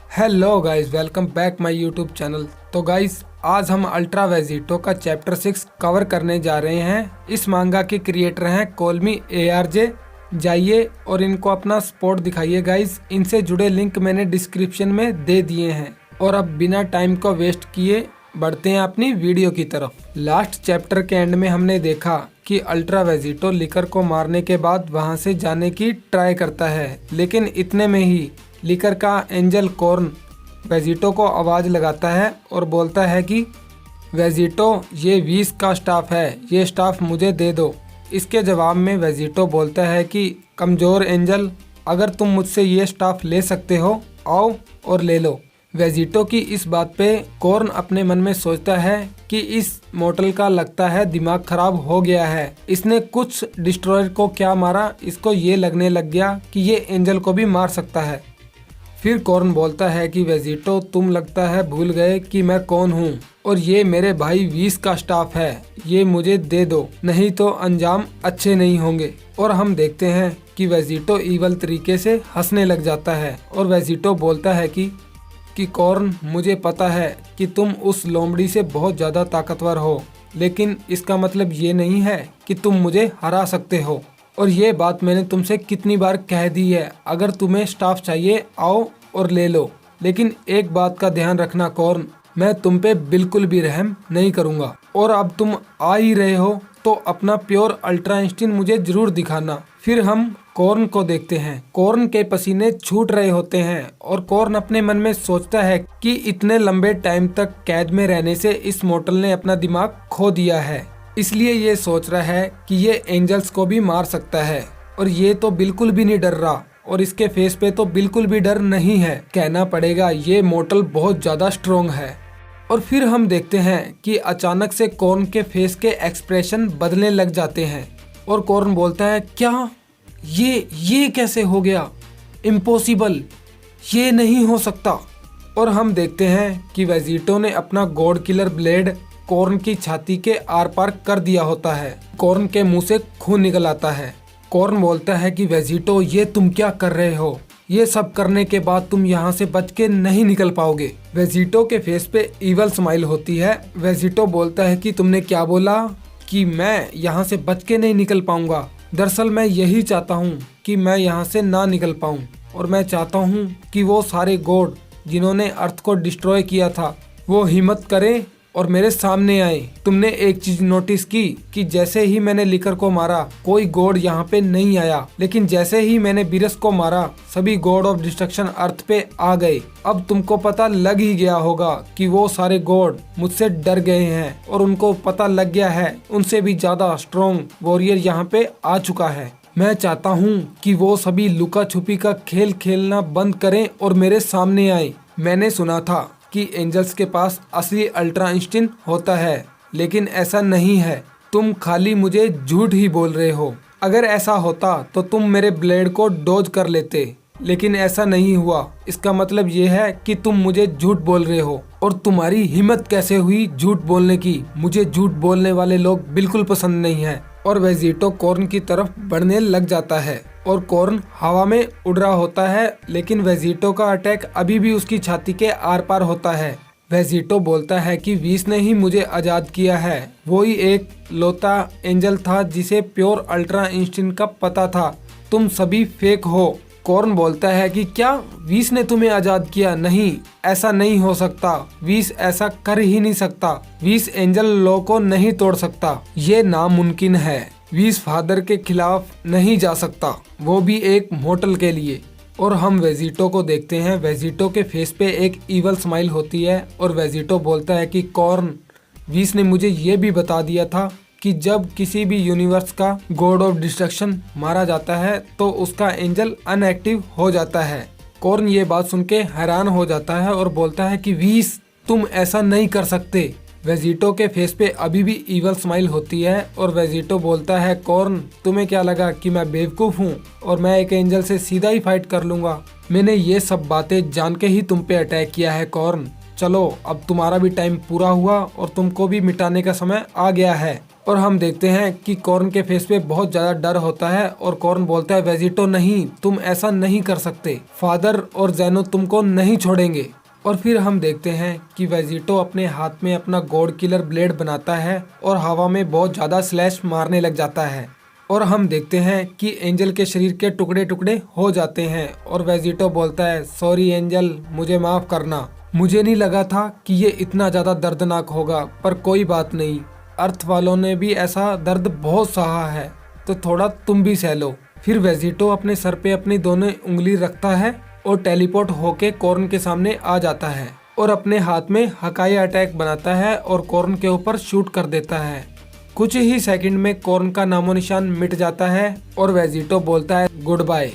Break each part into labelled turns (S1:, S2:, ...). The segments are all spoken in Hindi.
S1: Hello guys, welcome back my YouTube channel. तो गाइस, आज हम अल्ट्रा वेजिटो का चैप्टर 6 कवर करने जा रहे हैं। इस मांगा के क्रिएटर हैं कोलमी ARJ। जाइए और इनको अपना सपोर्ट दिखाइए गाइस। इनसे जुड़े लिंक मैंने डिस्क्रिप्शन में दे दिए हैं। और अब बिना टाइम को वेस्ट किए बढ़ते हैं अपनी वीडियो की तरफ। लास्ट चैप्टर के एंड में हमने देखा कि अल्ट्रा वेजिटो लिकर को मारने के बाद वहां से जाने की ट्राई करता है, लेकिन इतने में ही लिकर का एंजल कॉर्न वेजिटो को आवाज़ लगाता है और बोलता है कि वेजिटो, ये 20 का स्टाफ है, ये स्टाफ मुझे दे दो। इसके जवाब में वेजिटो बोलता है कि कमज़ोर एंजल, अगर तुम मुझसे ये स्टाफ ले सकते हो, आओ और ले लो। वेजिटो की इस बात पे कॉर्न अपने मन में सोचता है कि इस मोटल का लगता है दिमाग खराब हो गया है। इसने कुछ डिस्ट्रॉयर को क्या मारा, इसको ये लगने लग गया कि ये एंजल को भी मार सकता है। फिर कॉर्न बोलता है कि वेजिटो, तुम लगता है भूल गए कि मैं कौन हूँ और ये मेरे भाई 20 का स्टाफ है, ये मुझे दे दो, नहीं तो अंजाम अच्छे नहीं होंगे। और हम देखते हैं कि वेजिटो ईवल तरीके से हंसने लग जाता है और वेजिटो बोलता है कि कॉर्न, मुझे पता है कि तुम उस लोमड़ी से बहुत ज़्यादा ताकतवर हो, लेकिन इसका मतलब ये नहीं है कि तुम मुझे हरा सकते हो। और ये बात मैंने तुमसे कितनी बार कह दी है, अगर तुम्हें स्टाफ चाहिए आओ और ले लो। लेकिन एक बात का ध्यान रखना कॉर्न, मैं तुम पे बिल्कुल भी रहम नहीं करूँगा। और अब तुम आ ही रहे हो तो अपना प्योर अल्ट्रा इंस्टिंक्ट मुझे जरूर दिखाना। फिर हम कॉर्न को देखते हैं। कॉर्न के पसीने छूट रहे होते हैं और कॉर्न अपने मन में सोचता है कि इतने लंबे टाइम तक कैद में रहने से इस मोटल ने अपना दिमाग खो दिया है, इसलिए ये सोच रहा है कि ये एंजल्स को भी मार सकता है। और ये तो बिल्कुल भी नहीं डर रहा और इसके फेस पे तो बिल्कुल भी डर नहीं है। कहना पड़ेगा ये मोटल बहुत ज़्यादा स्ट्रोंग है। और फिर हम देखते हैं कि अचानक से कॉर्न के फेस के एक्सप्रेशन बदलने लग जाते हैं और कॉर्न बोलता है, क्या ये कैसे हो गया? इम्पॉसिबल, ये नहीं हो सकता। और हम देखते हैं कि वेजिटो ने अपना गॉड किलर ब्लेड कॉर्न की छाती के आर पार कर दिया होता है। कॉर्न के मुंह से खून निकल आता है। कॉर्न बोलता है कि वेजिटो, ये तुम क्या कर रहे हो? ये सब करने के बाद तुम यहाँ से बच के नहीं निकल पाओगे। वेजिटो के फेस पे ईवल स्माइल होती है। वेजिटो बोलता है कि तुमने क्या बोला कि मैं यहाँ से बच के नहीं निकल पाऊंगा? दरअसल मैं यही चाहता हूँ कि मैं यहाँ से ना निकल पाऊँ, और मैं चाहता हूँ कि वो सारे गॉड जिन्होंने अर्थ को डिस्ट्रॉय किया था वो हिम्मत करें और मेरे सामने आए। तुमने एक चीज नोटिस की कि जैसे ही मैंने लिकर को मारा कोई गॉड यहाँ पे नहीं आया, लेकिन जैसे ही मैंने बीरस को मारा सभी गॉड ऑफ डिस्ट्रक्शन अर्थ पे आ गए। अब तुमको पता लग ही गया होगा कि वो सारे गॉड मुझसे डर गए हैं और उनको पता लग गया है उनसे भी ज्यादा स्ट्रॉन्ग वॉरियर यहाँ पे आ चुका है। मैं चाहता हूँ कि वो सभी लुका छुपी का खेल खेलना बंद करें और मेरे सामने आए। मैंने सुना था कि एंजल्स के पास असली अल्ट्रा इंस्टिंक्ट होता है, लेकिन ऐसा नहीं है। तुम खाली मुझे झूठ ही बोल रहे हो। अगर ऐसा होता तो तुम मेरे ब्लेड को डोज कर लेते, लेकिन ऐसा नहीं हुआ। इसका मतलब ये है कि तुम मुझे झूठ बोल रहे हो। और तुम्हारी हिम्मत कैसे हुई झूठ बोलने की? मुझे झूठ बोलने वाले लोग बिल्कुल पसंद नहीं है। और वेजिटो कॉर्न की तरफ बढ़ने लग जाता है और कॉर्न हवा में उड़ रहा होता है, लेकिन वेजिटो का अटैक अभी भी उसकी छाती के आर पार होता है। वेजिटो बोलता है कि 20 ने ही मुझे आज़ाद किया है। वो ही एक लौता एंजल था जिसे प्योर अल्ट्रा इंस्टिंक्ट का पता था। तुम सभी फेक हो। कॉर्न बोलता है कि क्या 20 ने तुम्हें आज़ाद किया? नहीं, ऐसा नहीं हो सकता। 20 ऐसा कर ही नहीं सकता। 20 एंजल लॉ को नहीं तोड़ सकता, ये नामुमकिन है। 20 फादर के खिलाफ नहीं जा सकता, वो भी एक मोटल के लिए। और हम वेजिटो को देखते हैं। वेजिटो के फेस पे एक ईवल स्माइल होती है और वेजिटो बोलता है कि कॉर्न, 20 ने मुझे ये भी बता दिया था कि जब किसी भी यूनिवर्स का गॉड ऑफ डिस्ट्रक्शन मारा जाता है तो उसका एंजल अनएक्टिव हो जाता है। कॉर्न ये बात सुन के हैरान हो जाता है और बोलता है कि 20, तुम ऐसा नहीं कर सकते। वेजिटो के फेस पे अभी भी ईवल स्माइल होती है और वेजिटो बोलता है, कॉर्न, तुम्हें क्या लगा कि मैं बेवकूफ़ हूँ और मैं एक एंजल से सीधा ही फाइट कर लूँगा? मैंने ये सब बातें जान के ही तुम पे अटैक किया है कॉर्न। चलो, अब तुम्हारा भी टाइम पूरा हुआ और तुमको भी मिटाने का समय आ गया है। और हम देखते हैं कि कॉर्न के फेस पे बहुत ज्यादा डर होता है और कॉर्न बोलता है वेजिटो नहीं, तुम ऐसा नहीं कर सकते, फादर और ज़ेनो तुमको नहीं छोड़ेंगे। और फिर हम देखते हैं कि वेजिटो अपने हाथ में अपना गॉड किलर ब्लेड बनाता है और हवा में बहुत ज्यादा स्लैश मारने लग जाता है। और हम देखते हैं कि एंजल के शरीर के टुकड़े टुकड़े हो जाते हैं और वेजिटो बोलता है सॉरी एंजल, मुझे माफ करना, मुझे नहीं लगा था कि ये इतना ज्यादा दर्दनाक होगा, पर कोई बात नहीं, अर्थ वालों ने भी ऐसा दर्द बहुत सहा है, तो थोड़ा तुम भी सह लो। फिर वेजिटो अपने सर पे अपनी दोनों उंगली रखता है और टेलीपोर्ट होके कॉर्न के सामने आ जाता है और अपने हाथ में हकाई अटैक बनाता है और कॉर्न के ऊपर शूट कर देता है। कुछ ही सेकंड में कॉर्न का नामो निशान मिट जाता है और वेजिटो बोलता है गुड बाय।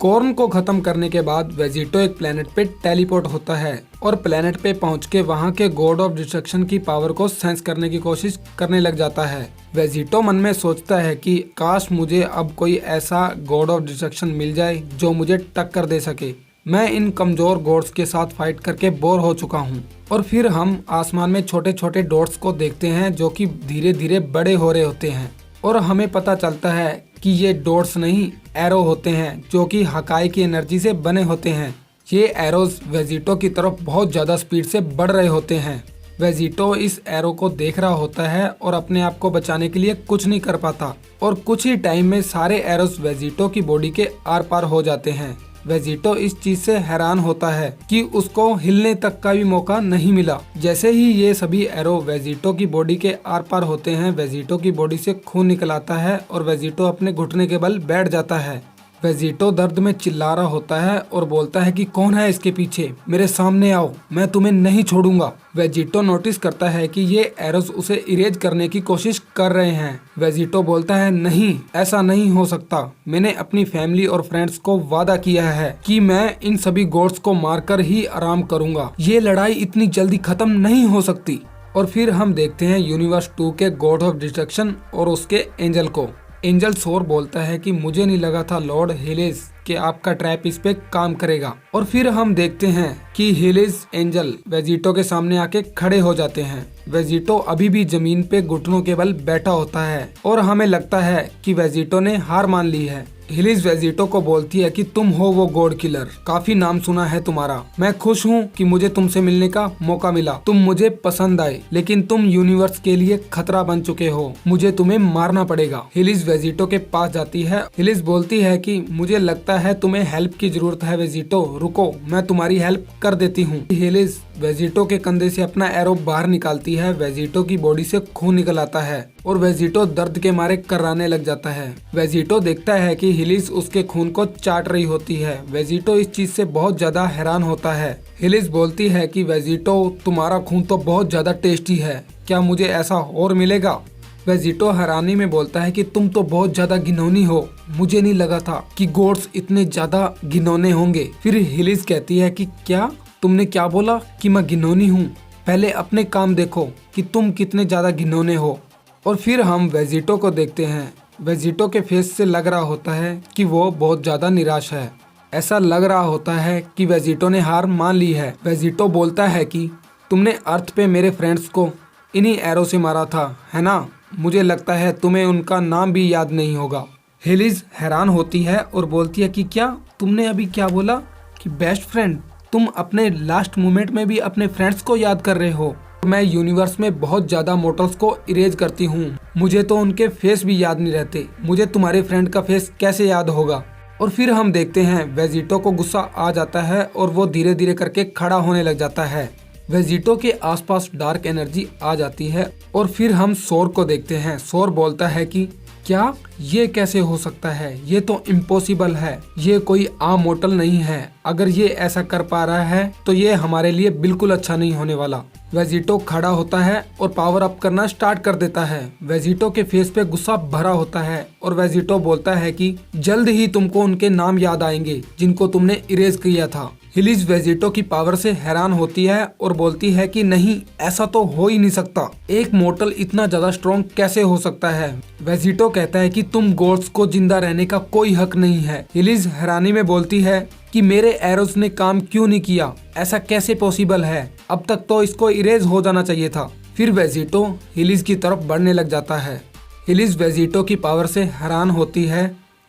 S1: कॉर्न को खत्म करने के बाद वेजिटो एक प्लेनेट पे टेलीपोर्ट होता है और प्लेनेट पे पहुंच के वहाँ के गॉड ऑफ डिस्ट्रक्शन की पावर को सेंस करने की कोशिश करने लग जाता है। वेजिटो मन में सोचता है कि काश मुझे अब कोई ऐसा गॉड ऑफ डिस्ट्रक्शन मिल जाए जो मुझे टक्कर दे सके, मैं इन कमजोर गॉड्स के साथ फाइट करके बोर हो चुका हूँ। और फिर हम आसमान में छोटे छोटे डॉट्स को देखते हैं जो कि धीरे धीरे बड़े हो रहे होते हैं और हमें पता चलता है कि ये डॉट्स नहीं, एरो होते हैं जो कि हकाई की एनर्जी से बने होते हैं। ये एरोज वेजिटो की तरफ बहुत ज्यादा स्पीड से बढ़ रहे होते हैं। वेजिटो इस एरो को देख रहा होता है और अपने आप को बचाने के लिए कुछ नहीं कर पाता और कुछ ही टाइम में सारे एरोज वेजिटो की बॉडी के आर पार हो जाते हैं। वेजिटो इस चीज से हैरान होता है कि उसको हिलने तक का भी मौका नहीं मिला। जैसे ही ये सभी एरो वेजिटो की बॉडी के आर पार होते हैं, वेजिटो की बॉडी से खून निकल आता है और वेजिटो अपने घुटने के बल बैठ जाता है। वेजिटो दर्द में चिल्ला रहा होता है और बोलता है कि कौन है इसके पीछे, मेरे सामने आओ, मैं तुम्हें नहीं छोड़ूंगा। वेजिटो नोटिस करता है कि ये एरोज उसे इरेज करने की कोशिश कर रहे हैं। वेजिटो बोलता है नहीं, ऐसा नहीं हो सकता, मैंने अपनी फैमिली और फ्रेंड्स को वादा किया है कि मैं इन सभी गॉड्स को मारकर ही आराम करूंगा, ये लड़ाई इतनी जल्दी खत्म नहीं हो सकती। और फिर हम देखते हैं यूनिवर्स 2 के गॉड ऑफ डिस्ट्रक्शन और उसके एंजल को। एंजल सोर बोलता है कि मुझे नहीं लगा था लॉर्ड हेलेस कि आपका ट्रैप इस पे काम करेगा। और फिर हम देखते हैं कि हेलेस एंजल वेजिटो के सामने आके खड़े हो जाते हैं। वेजिटो अभी भी जमीन पे घुटनों के बल बैठा होता है और हमें लगता है कि वेजिटो ने हार मान ली है। हिलिस वेजिटो को बोलती है कि तुम हो वो गॉड किलर, काफी नाम सुना है तुम्हारा, मैं खुश हूँ कि मुझे तुमसे मिलने का मौका मिला, तुम मुझे पसंद आए, लेकिन तुम यूनिवर्स के लिए खतरा बन चुके हो, मुझे तुम्हें मारना पड़ेगा। हिलिस वेजिटो के पास जाती है। हिलिस बोलती है कि मुझे लगता है तुम्हें हेल्प की जरूरत है वेजिटो, रुको मैं तुम्हारी हेल्प कर देती हूँ। हिलिस वेजिटो के कंधे से अपना एरो बाहर निकालती है। वेजिटो की बॉडी से खून निकल आता है और वेजिटो दर्द के मारे कर्राने लग जाता है। वेजिटो देखता है कि हिलिस उसके खून को चाट रही होती है। वेजिटो इस चीज से बहुत ज्यादा हैरान होता है। हिलिस बोलती है कि वेजिटो तुम्हारा खून तो बहुत ज्यादा टेस्टी है, क्या मुझे ऐसा और मिलेगा? वेजिटो हैरानी में बोलता है कि तुम तो बहुत ज्यादा घिनौनी हो, मुझे नहीं लगा था कि गॉड्स इतने ज्यादा घिनौने होंगे। फिर हिलिस कहती है कि क्या तुमने क्या बोला कि मैं घिनौनी हूँ? पहले अपने काम देखो कि तुम कितने ज्यादा घिनौने हो। और फिर हम वेजिटो को देखते हैं। वेजिटो के फेस से लग रहा होता है कि वो बहुत ज्यादा निराश है। ऐसा लग रहा होता है कि वेजिटो ने हार मान ली है। वेजिटो बोलता है कि तुमने अर्थ पे मेरे फ्रेंड्स को इन्हीं एरो से मारा था, है ना? मुझे लगता है तुम्हें उनका नाम भी याद नहीं होगा। हिलिस हैरान होती है और बोलती है कि क्या तुमने अभी क्या बोला कि बेस्ट फ्रेंड? तुम अपने लास्ट मोमेंट में भी अपने फ्रेंड्स को याद कर रहे हो? मैं यूनिवर्स में बहुत ज्यादा मोटर्स को इरेज करती हूँ, मुझे तो उनके फेस भी याद नहीं रहते, मुझे तुम्हारे फ्रेंड का फेस कैसे याद होगा? और फिर हम देखते हैं वेजिटो को गुस्सा आ जाता है और वो धीरे धीरे करके खड़ा होने लग जाता है। वेजिटो के आसपास डार्क एनर्जी आ जाती है और फिर हम सोर को देखते हैं। सोर बोलता है कि क्या ये कैसे हो सकता है? ये तो इम्पॉसिबल है, ये कोई आम मोटल नहीं है, अगर ये ऐसा कर पा रहा है तो ये हमारे लिए बिल्कुल अच्छा नहीं होने वाला। वेजिटो खड़ा होता है और पावर अप करना स्टार्ट कर देता है। वेजिटो के फेस पे गुस्सा भरा होता है और वेजिटो बोलता है कि जल्द ही तुमको उनके नाम याद आएंगे जिनको तुमने इरेज किया था। हिलिस वेजिटो की पावर से हैरान होती है और बोलती है कि नहीं, ऐसा तो हो ही नहीं सकता, एक मोर्टल इतना ज्यादा स्ट्रॉन्ग कैसे हो सकता है? वेजिटो कहता है कि तुम गॉड्स को जिंदा रहने का कोई हक नहीं है। हिलिस हैरानी में बोलती है कि मेरे एरोस ने काम क्यों नहीं किया, ऐसा कैसे पॉसिबल है? अब तक तो इसको इरेज हो जाना चाहिए था। फिर वेजिटो हिलिस की तरफ बढ़ने लग जाता है। हिलिस वेजिटो की पावर से हैरान होती है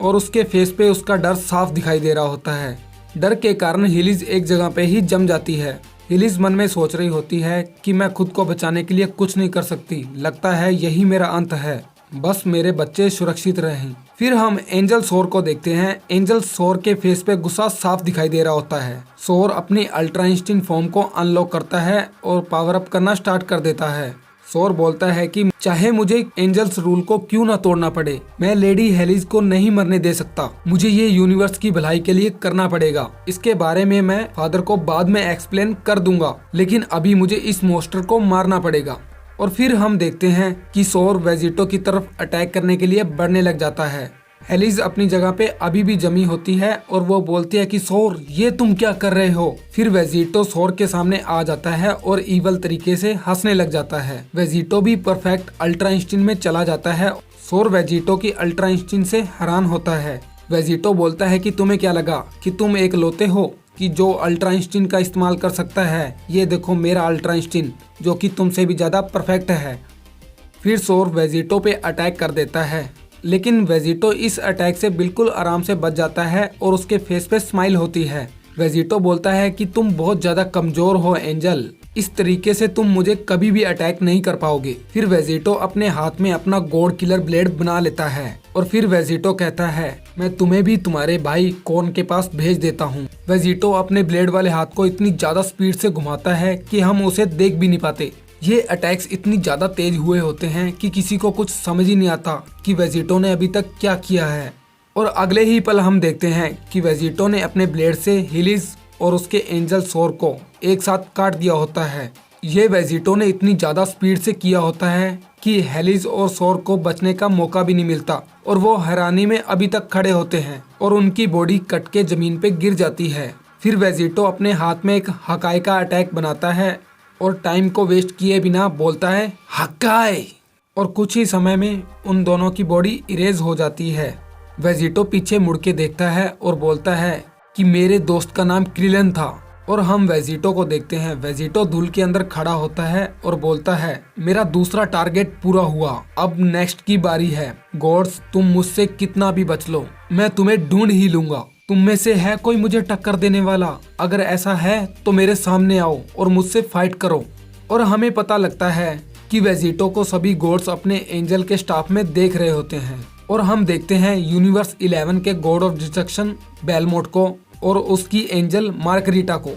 S1: और उसके फेस पे उसका डर साफ दिखाई दे रहा होता है। डर के कारण हिलिस एक जगह पे ही जम जाती है। हिलिस मन में सोच रही होती है कि मैं खुद को बचाने के लिए कुछ नहीं कर सकती, लगता है यही मेरा अंत है, बस मेरे बच्चे सुरक्षित रहें। फिर हम एंजल सोर को देखते हैं। एंजल सोर के फेस पे गुस्सा साफ दिखाई दे रहा होता है। सोर अपनी अल्ट्रा इंस्टिंक्ट फॉर्म को अनलॉक करता है और पावर अप करना स्टार्ट कर देता है। सोर बोलता है कि चाहे मुझे एंजल्स रूल को क्यों ना तोड़ना पड़े, मैं लेडी हेलिस को नहीं मरने दे सकता। मुझे ये यूनिवर्स की भलाई के लिए करना पड़ेगा। इसके बारे में मैं फादर को बाद में एक्सप्लेन कर दूंगा, लेकिन अभी मुझे इस मोस्टर को मारना पड़ेगा। और फिर हम देखते हैं कि सोर वेजिटो की तरफ अटैक करने के लिए बढ़ने लग जाता है। हेलिस अपनी जगह पे अभी भी जमी होती है और वो बोलती है कि सोर, ये तुम क्या कर रहे हो। फिर वेजिटो सोर के सामने आ जाता है और इवल तरीके से हंसने लग जाता है। वेजिटो भी परफेक्ट अल्ट्रा इंस्टिंक्ट में चला जाता है। सोर वेजिटो की अल्ट्रा इंस्टिंक्ट से हैरान होता है। वेजिटो बोलता है कि तुम्हें क्या लगा कि तुम एक लौते हो कि जो अल्ट्रा इंस्टिंक्ट का इस्तेमाल कर सकता है। ये देखो मेरा अल्ट्रा इंस्टिंक्ट जो कि तुमसे भी ज्यादा परफेक्ट है। फिर सोर वेजिटो पे अटैक कर देता है, लेकिन वेजिटो इस अटैक से बिल्कुल आराम से बच जाता है और उसके फेस पे स्माइल होती है। वेजिटो बोलता है कि तुम बहुत ज्यादा कमजोर हो एंजल, इस तरीके से तुम मुझे कभी भी अटैक नहीं कर पाओगे। फिर वेजिटो अपने हाथ में अपना गॉड किलर ब्लेड बना लेता है और फिर वेजिटो कहता है मैं तुम्हें भी तुम्हारे भाई कॉर्न के पास भेज देता हूँ। वेजिटो अपने ब्लेड वाले हाथ को इतनी ज्यादा स्पीड से घुमाता है कि हम उसे देख भी नहीं पाते। ये अटैक्स इतनी ज्यादा तेज हुए होते हैं कि किसी को कुछ समझ ही नहीं आता कि वेजिटो ने अभी तक क्या किया है। और अगले ही पल हम देखते हैं कि वेजिटो ने अपने ब्लेड से हिलिस और उसके एंजल सोर को एक साथ काट दिया होता है। ये वेजिटो ने इतनी ज्यादा स्पीड से किया होता है कि हेलिस और सोर को बचने का मौका भी नहीं मिलता और वो हैरानी में अभी तक खड़े होते हैं और उनकी बॉडी कट के जमीन पे गिर जाती है। फिर वेजिटो अपने हाथ में एक हकाई का अटैक बनाता है और टाइम को वेस्ट किए बिना बोलता है हकाई, और कुछ ही समय में उन दोनों की बॉडी इरेज हो जाती है। वेजिटो पीछे मुड़ के देखता है और बोलता है कि मेरे दोस्त का नाम क्रिलन था। और हम वेजिटो को देखते हैं। वेजिटो धूल के अंदर खड़ा होता है और बोलता है मेरा दूसरा टारगेट पूरा हुआ, अब नेक्स्ट की बारी है। गॉड्स तुम मुझसे कितना भी बच लो, मैं तुम्हें ढूंढ ही लूंगा। तुम में से है कोई मुझे टक्कर देने वाला? अगर ऐसा है तो मेरे सामने आओ और मुझसे फाइट करो। और हमें पता लगता है कि वेजिटो को सभी गॉड्स अपने एंजल के स्टाफ में देख रहे होते हैं। और हम देखते हैं यूनिवर्स 11 के गॉड ऑफ डिस्ट्रक्शन बेलमोट को और उसकी एंजल मार्गरीटा को।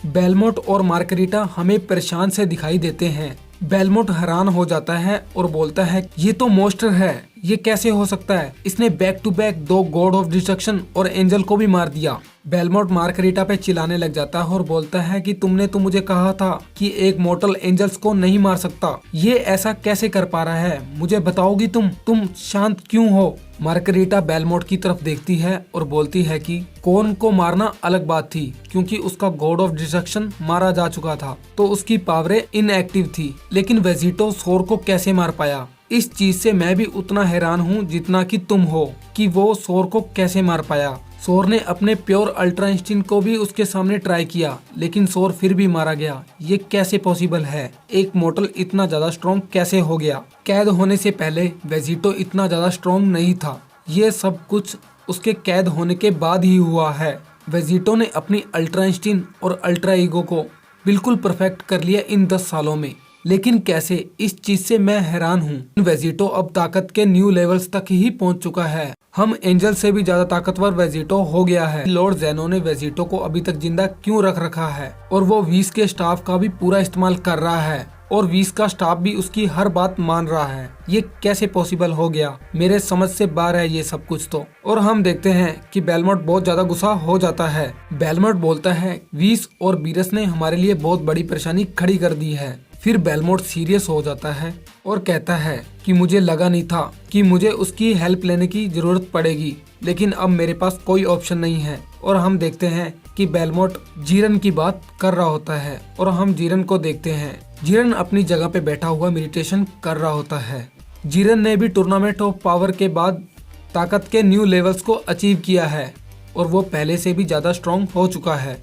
S1: बेलमोट और मार्गरीटा हमें परेशान से दिखाई देते हैं। बेलमोट हैरान हो जाता है और बोलता है ये तो मोस्टर है, ये कैसे हो सकता है? इसने back to back 2 god of destruction और एंजल को भी मार दिया। बेलमोट मार्गरीटा पे चिल्लाने लग जाता है और बोलता है कि तुमने तो मुझे कहा था कि एक मॉर्टल एंजल्स को नहीं मार सकता, ये ऐसा कैसे कर पा रहा है? मुझे बताओगी तुम शांत क्यों हो? मार्गरीटा बेलमोट की तरफ देखती है और बोलती है कि कॉर्न को मारना अलग बात थी, क्योंकि उसका गॉड ऑफ डिस्ट्रक्शन मारा जा चुका था तो उसकी पावरें इनएक्टिव थी, लेकिन वेजिटो सोर को कैसे मार पाया? इस चीज से मैं भी उतना हैरान हूँ जितना कि तुम हो कि वो सोर को कैसे मार पाया। सोर ने अपने प्योर अल्ट्रा इंस्टिंक्ट को भी उसके सामने ट्राई किया, लेकिन सोर फिर भी मारा गया। ये कैसे पॉसिबल है? एक मॉर्टल इतना ज्यादा स्ट्रॉन्ग कैसे हो गया? कैद होने से पहले वेजिटो इतना ज्यादा स्ट्रॉन्ग नहीं था। ये सब कुछ उसके कैद होने के बाद ही हुआ है। वेजिटो ने अपनी अल्ट्रा इंस्टिंक्ट और अल्ट्रा ईगो को बिल्कुल परफेक्ट कर लिया इन 10 सालों में, लेकिन कैसे? इस चीज से मैं हैरान हूँ। वेजिटो अब ताकत के न्यू लेवल्स तक ही पहुँच चुका है। हम एंजल से भी ज्यादा ताकतवर वेजिटो हो गया है। लॉर्ड जेनो ने वेजिटो को अभी तक जिंदा क्यों रख रखा है? और वो वीस के स्टाफ का भी पूरा इस्तेमाल कर रहा है और वीस का स्टाफ भी उसकी हर बात मान रहा है। ये कैसे पॉसिबल हो गया? मेरे समझ से बाहर है ये सब कुछ तो। और हम देखते हैं कि बेलमोट बहुत ज्यादा गुस्सा हो जाता है। बेलमोट बोलता है वीस और बीरस ने हमारे लिए बहुत बड़ी परेशानी खड़ी कर दी है। फिर बेलमोट सीरियस हो जाता है और कहता है कि मुझे लगा नहीं था कि मुझे उसकी हेल्प लेने की जरूरत पड़ेगी, लेकिन अब मेरे पास कोई ऑप्शन नहीं है। और हम देखते हैं कि बेलमोट जीरन की बात कर रहा होता है और हम जीरन को देखते हैं। जीरन अपनी जगह पे बैठा हुआ मेडिटेशन कर रहा होता है। जीरन ने भी टूर्नामेंट ऑफ पावर के बाद ताकत के न्यू लेवल्स को अचीव किया है और वो पहले से भी ज्यादा स्ट्रॉन्ग हो चुका है।